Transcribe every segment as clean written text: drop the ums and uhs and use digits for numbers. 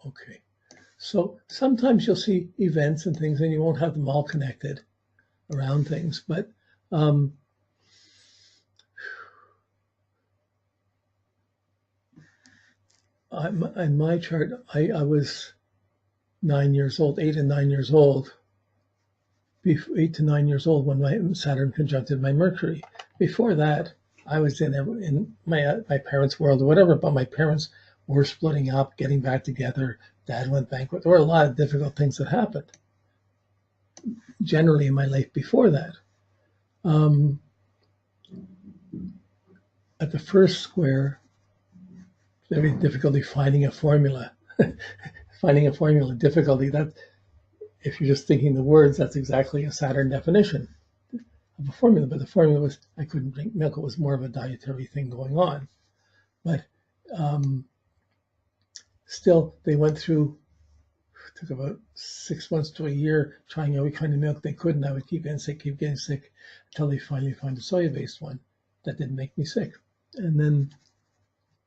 Okay. So sometimes you'll see events and things and you won't have them all connected around things, but um, in my chart, I was 9 years old, 8 and 9 years old, 8 to 9 years old when my Saturn conjuncted my Mercury. Before that, I was in my parents' world or whatever, but my parents were splitting up, getting back together. Dad went bankrupt. There were a lot of difficult things that happened generally in my life before that. Um, at the first square, there was difficulty finding a formula. Finding a formula, difficulty, that if you're just thinking the words, that's exactly a Saturn definition of a formula. But the formula was I couldn't drink milk. It was more of a dietary thing going on. But still, they went through, took about 6 months to a year trying every kind of milk they could, and I would keep getting sick until they finally found a soya-based one that didn't make me sick. And then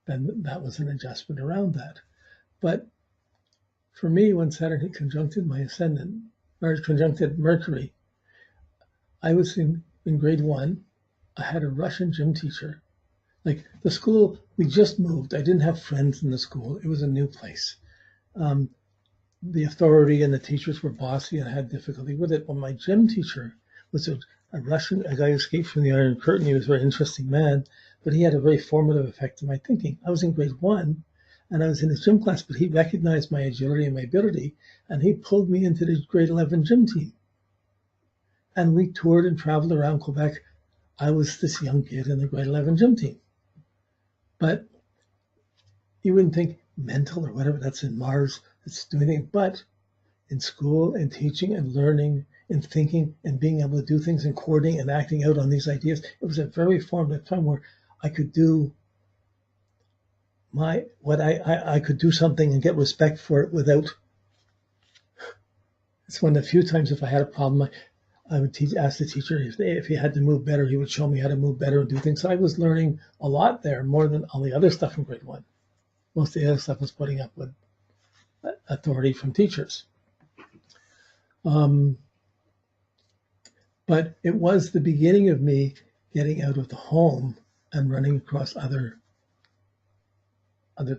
that was an adjustment around that. But for me, when Saturn had conjuncted my ascendant, or conjuncted Mercury, I was in grade 1. I had a Russian gym teacher. Like the school, we just moved. I didn't have friends in the school. It was a new place. The authority and the teachers were bossy and I had difficulty with it. But my gym teacher was a Russian, a guy who escaped from the Iron Curtain. He was a very interesting man, but he had a very formative effect on my thinking. I was in grade 1 and I was in his gym class, but he recognized my agility and my ability, and he pulled me into the grade 11 gym team. And we toured and traveled around Quebec. I was this young kid in the grade 11 gym team. But you wouldn't think mental or whatever, that's in Mars, it's doing anything. But in school and teaching and learning and thinking and being able to do things and coordinating and acting out on these ideas, it was a very formative time where I could do I could do something and get respect for it without. It's one of the few times if I had a problem, I would ask the teacher if he had to move better, he would show me how to move better and do things. So I was learning a lot there, more than all the other stuff in grade 1. Most of the other stuff was putting up with authority from teachers. But it was the beginning of me getting out of the home and running across other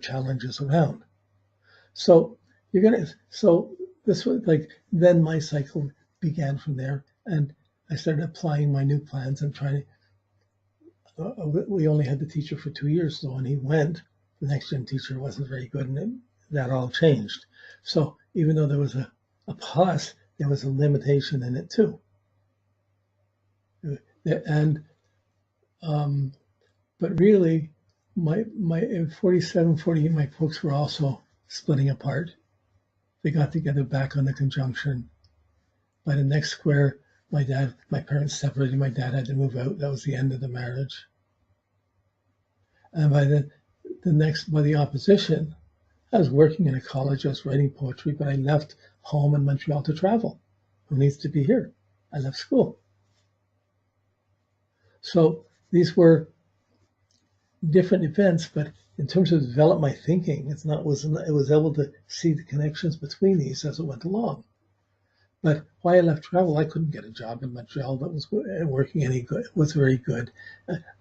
challenges around. So this was like, then my cycle began from there, and I started applying my new plans and trying to. We only had the teacher for 2 years, though, and he went. The next gym teacher wasn't very good, and that all changed. So even though there was a plus, there was a limitation in it too. And but really, my 47, 48, my folks were also splitting apart. They got together back on the conjunction. By the next square, my parents separated. My dad had to move out. That was the end of the marriage. And by the opposition, I was working in a college. I was writing poetry, but I left home in Montreal to travel. Who needs to be here? I left school. So these were different events, but in terms of develop my thinking, it was able to see the connections between these as it went along. But why I left travel, I couldn't get a job in Montreal that was working any good. It was very good,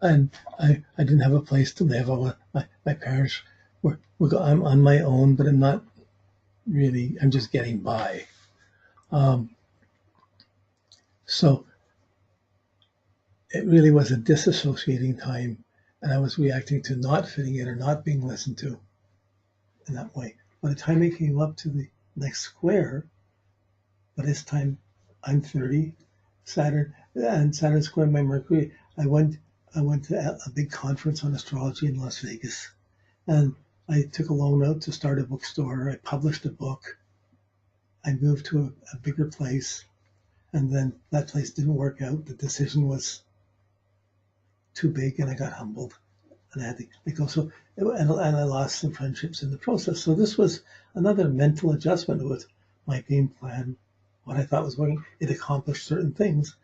and I didn't have a place to live. My parents I'm on my own, but I'm not really. I'm just getting by. So it really was a disassociating time, and I was reacting to not fitting in or not being listened to in that way. By the time I came up to the next square, but this time I'm 30, Saturn square my Mercury. I went to a big conference on astrology in Las Vegas, and I took a loan out to start a bookstore. I published a book. I moved to a bigger place, and then that place didn't work out. The decision was too big, and I got humbled, and I had to go. So, and I lost some friendships in the process. So this was another mental adjustment with my game plan. What I thought was working, it accomplished certain things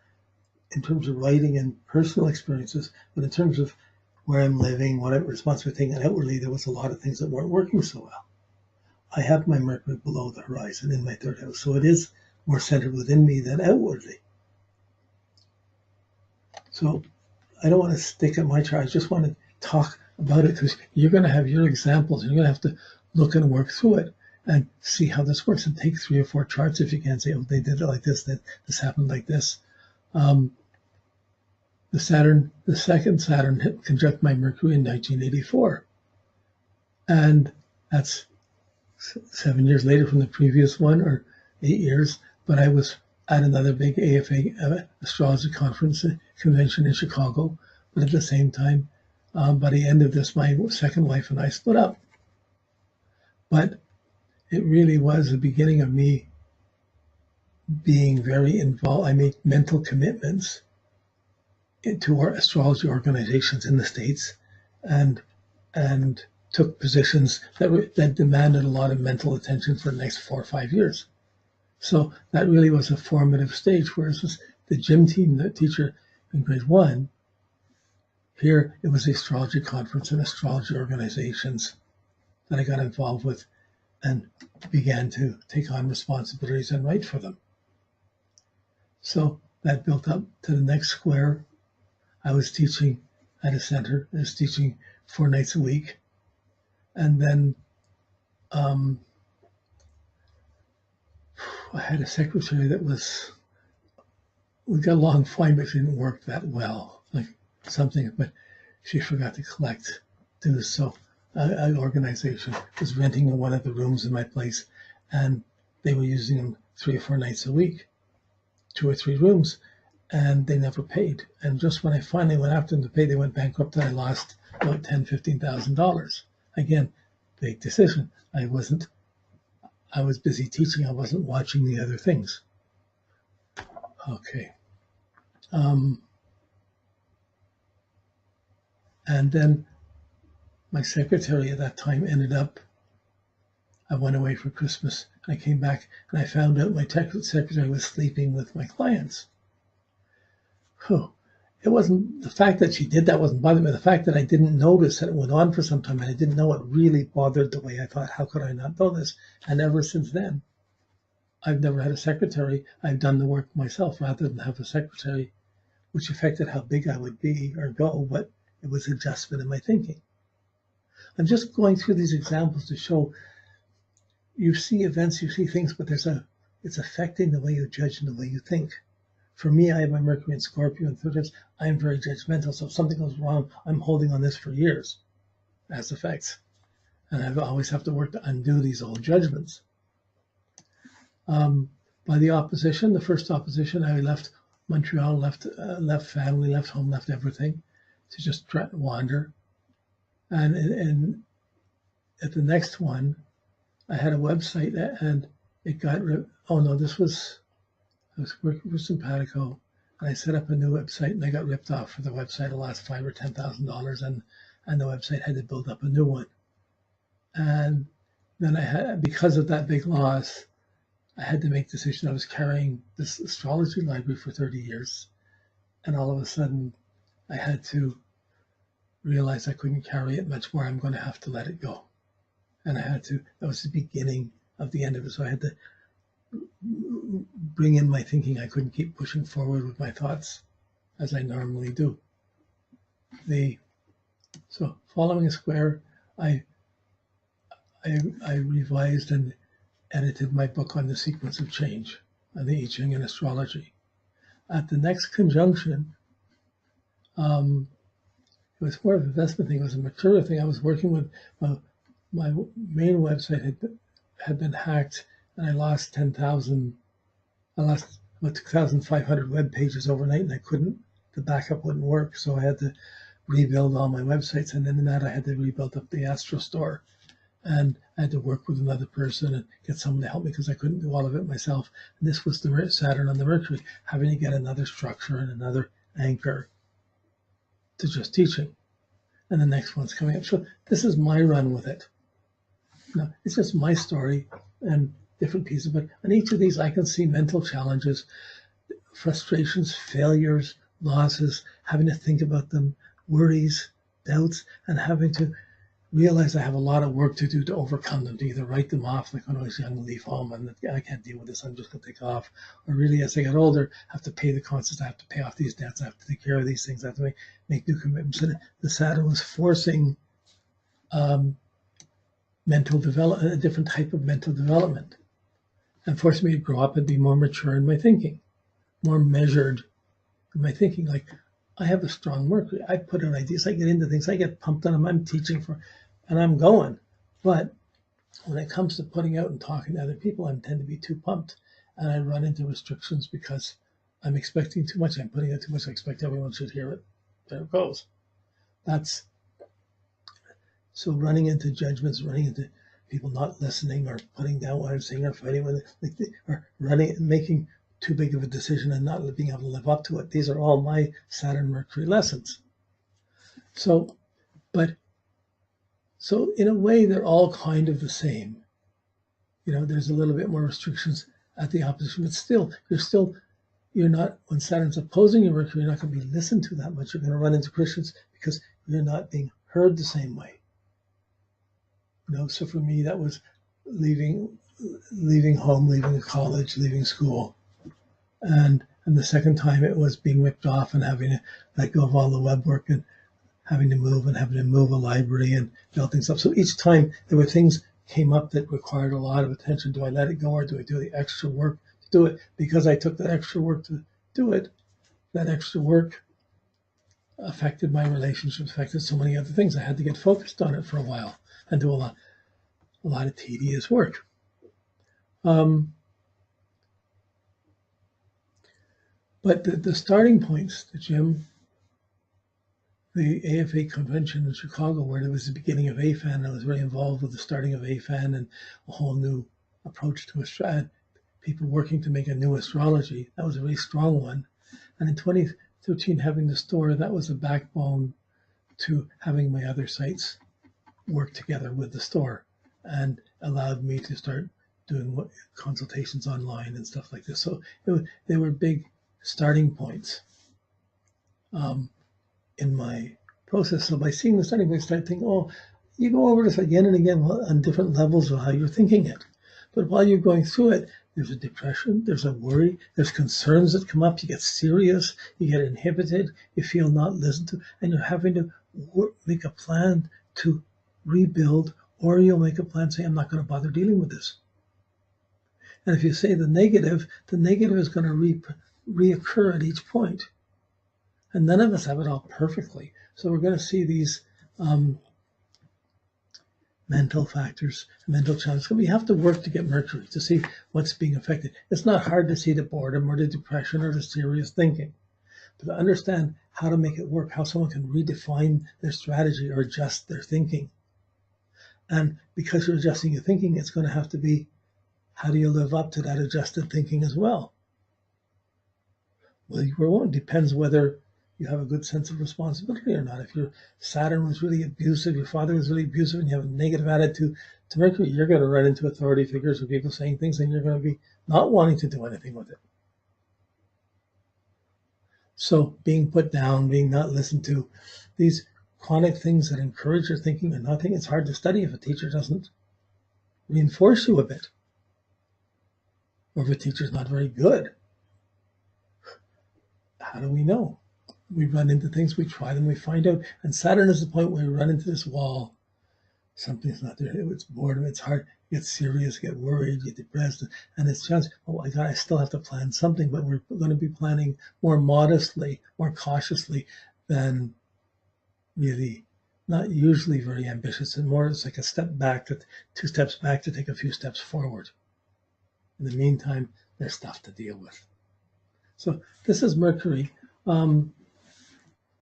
in terms of writing and personal experiences, but in terms of where I'm living, what I'm responsible for taking outwardly, there was a lot of things that weren't working so well. I have my Mercury below the horizon in my third house. So it is more centered within me than outwardly. So I don't want to stick at my chart. I just want to talk about it because you're going to have your examples and you're going to have to look and work through it and see how this works and take 3 or 4 charts if you can say, oh, they did it like this, that this happened like this. The second Saturn conjunct my Mercury in 1984. And that's 7 years later from the previous one, or 8 years, but I was at another big AFA astrology convention in Chicago. But at the same time, by the end of this, my second wife and I split up. But it really was the beginning of me being very involved. I made mental commitments into our astrology organizations in the States, and took positions that demanded a lot of mental attention for the next 4 or 5 years. So that really was a formative stage. Whereas the gym team, the teacher in grade 1, here it was the astrology conference and astrology organizations that I got involved with and began to take on responsibilities and write for them. So that built up to the next square. I was teaching at a center. I was teaching 4 nights a week. And then I had a secretary that we got along fine, but she didn't work that well, like something, but she forgot to collect dues. So an organization was renting one of the rooms in my place, and they were using them 3 or 4 nights a week, 2 or 3 rooms, and they never paid. And just when I finally went after them to pay, they went bankrupt, and I lost about $10,000-$15,000. Again, big decision. I was busy teaching. I wasn't watching the other things. Okay. And then my secretary at that time I went away for Christmas. I came back and I found out my secretary was sleeping with my clients. It wasn't the fact that she did that wasn't bothering me. The fact that I didn't notice that it went on for some time and I didn't know it really bothered the way I thought, how could I not know this? And ever since then, I've never had a secretary. I've done the work myself rather than have a secretary, which affected how big I would be or go, but it was adjustment in my thinking. I'm just going through these examples to show you see events, you see things, but it's affecting the way you judge and the way you think. For me, I have my Mercury in Scorpio and third house. I am very judgmental. So if something goes wrong, I'm holding on this for years as effects. And I always have to work to undo these old judgments. By the opposition, the first opposition, I left Montreal, left family, left home, left everything to just try to wander. And at the next one, I had a website and it got I was working for Simpatico, and I set up a new website, and I got ripped off for the website. I lost $5,000 or $10,000, and the website had to build up a new one. And then because of that big loss, I had to make the decision. I was carrying this astrology library for 30 years, and all of a sudden, I had to realize I couldn't carry it much more. I'm going to have to let it go, and that was the beginning of the end of it. So I had to bring in my thinking. I couldn't keep pushing forward with my thoughts as I normally do. So following a square, I revised and edited my book on the sequence of change and the I Ching and astrology. At the next conjunction, it was more of an investment thing. It was a material thing. I was working with my main website had been hacked, and I lost 10,000. I lost about 2,500 web pages overnight, and the backup wouldn't work. So I had to rebuild all my websites. And then in that, I had to rebuild up the Astro store. And I had to work with another person and get someone to help me because I couldn't do all of it myself. And this was the Saturn on the Mercury, having to get another structure and another anchor to just teaching. And the next one's coming up. So this is my run with it. Now, it's just my story and different pieces, but on each of these I can see mental challenges, frustrations, failures, losses, having to think about them, worries, doubts, and having to realize I have a lot of work to do to overcome them, to either write them off, like when I was young and leave home and I can't deal with this, I'm just going to take off. Or really, as I get older, I have to pay the costs, I have to pay off these debts, I have to take care of these things, I have to make new commitments. And the Saturn was forcing mental development, a different type of mental development, and forced me to grow up and be more mature in my thinking, more measured in my thinking. Like, I have a strong Mercury. I put in ideas. I get into things. I get pumped on them. I'm teaching and I'm going. But when it comes to putting out and talking to other people, I tend to be too pumped, and I run into restrictions because I'm expecting too much. I'm putting out too much. I expect everyone should hear it. There it goes. So running into judgments, running into people not listening or putting down what I'm saying or fighting with it, or running and making too big of a decision and not being able to live up to it. These are all my Saturn Mercury lessons. So in a way, they're all kind of the same. There's a little bit more restrictions at the opposition, but still, you're not, when Saturn's opposing your Mercury, you're not going to be listened to that much. You're going to run into Christians because you're not being heard the same way. So for me, that was leaving home, leaving college, leaving school. And the second time it was being ripped off and having to let go of all the web work and having to move a library and build things up. So each time there were things came up that required a lot of attention. Do I let it go, or do I do the extra work to do it? Because I took that extra work to do it, that extra work affected my relationships, affected so many other things. I had to get focused on it for a while and do a lot of tedious work. But the starting points, the AFA convention in Chicago, where there was the beginning of AFAN, I was very involved with the starting of AFAN and a whole new approach to astrology, people working to make a new astrology. That was a very strong one. And in 2013, having the store, that was the backbone to having my other sites work together with the store, and allowed me to start doing consultations online and stuff like this. So they were big starting points in my process. So by seeing the starting point, I started thinking, you go over this again and again on different levels of how you're thinking it. But while you're going through it, there's a depression, there's a worry, there's concerns that come up, you get serious, you get inhibited, you feel not listened to, and you're having to make a plan to rebuild, or you'll make a plan saying, I'm not going to bother dealing with this. And if you say the negative is going to reoccur at each point. And none of us have it all perfectly. So we're going to see these mental factors, mental challenges. We have to work to get Mercury to see what's being affected. It's not hard to see the boredom or the depression or the serious thinking, but to understand how to make it work, how someone can redefine their strategy or adjust their thinking. And because you're adjusting your thinking, it's going to have to be, how do you live up to that adjusted thinking as well? Well, it depends whether you have a good sense of responsibility or not. If your Saturn was really abusive, your father was really abusive, and you have a negative attitude to Mercury, you're going to run into authority figures or people saying things, and you're going to be not wanting to do anything with it. So being put down, being not listened to, these chronic things that encourage your thinking or nothing, it's hard to study if a teacher doesn't reinforce you a bit, or if a teacher's not very good. How do we know? We run into things, we try them, we find out. And Saturn is the point where we run into this wall. Something's not there. It's boredom, it's hard, you get serious, you get worried, you get depressed. And it's just, I still have to plan something, but we're going to be planning more modestly, more cautiously than really, not usually very ambitious. And more, it's like a step back, 2 steps back to take a few steps forward. In the meantime, there's stuff to deal with. So this is Mercury.